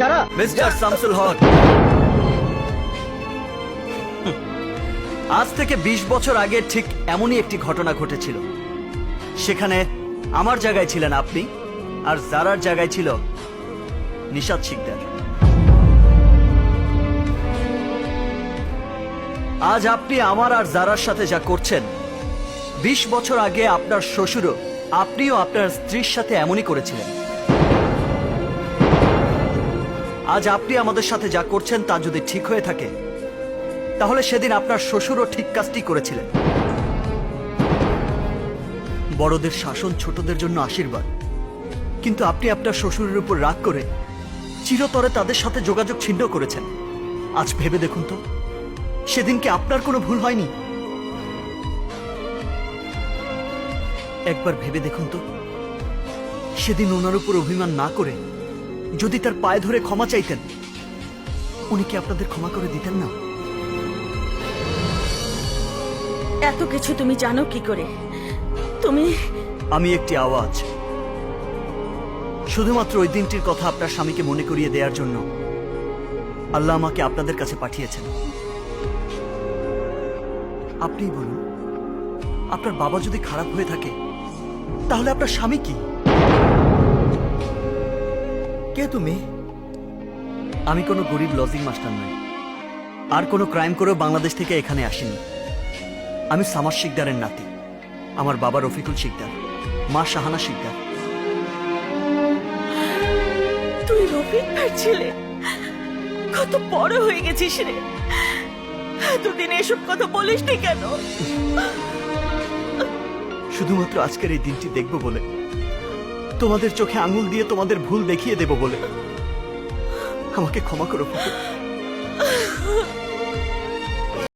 Mister Shamsul হক, আজ থেকে 20 বছর আগে ঠিক এমনই একটি ঘটনা ঘটেছিল। সেখানে আমার জায়গায় ছিলেন আপনি, আর জারার জায়গায় ছিল নিশাত শিকদার। আজ আপনি আমার আর জারার সাথে যা করছেন, 20 বছর আগে আপনার শ্বশুরও আপনিও আপনার স্ত্রীর সাথে এমনই করেছিলেন। আজ আপনি আমাদের সাথে যা করছেন তা যদি ঠিক হয়ে থাকে, তাহলে সেদিন আপনার শ্বশুরও ঠিক কাজটি করেছিলেন। বড়দের শাসন ছোটদের জন্য আশীর্বাদ, কিন্তু আপনি আপনার শ্বশুরের উপর রাগ করে চিরতরে তাদের সাথে যোগাযোগ ছিন্ন করেছেন। আজ ভেবে দেখুন তো, সেদিনকে আপনার কোনো ভুল হয়নি? একবার ভেবে দেখুন তো, সেদিন ওনার উপর অভিমান না করে যদি তার পায়ে ধরে ক্ষমা চাইতেন, উনি কি আপনাদের ক্ষমা করে দিতেন না? এত কিছু তুমি জানো কি করে? আমি একটি আওয়াজ, শুধুমাত্র ওই দিনটির কথা আপনার স্বামীকে মনে করিয়ে দেওয়ার জন্য আল্লাহ আমাকে আপনাদের কাছে পাঠিয়েছেন। আপনিই বলুন, আপনার বাবা যদি খারাপ হয়ে থাকে, তাহলে আপনার স্বামী কি? কে তুমি? আমি কোনো গরিব লজিং মাস্টার নই, আর কোনো ক্রাইম করেও বাংলাদেশ থেকে এখানে আসিনি। আমি সামার শিকদারের নাতি। আমার বাবা রফিকুল শিকদার, মা শাহানা শিকদার। তুই রফিক ভাই ছেলে? কত বড় হয়ে গেছিস রে! এতদিন এসব কথা বলিসনি কেন? শুধুমাত্র আজকের এই দিনটি দেখব বলে, তোমাদের চোখে আঙুল দিয়ে তোমাদের ভুল দেখিয়ে দেব বলে। আমাকে ক্ষমা করো ফুপু।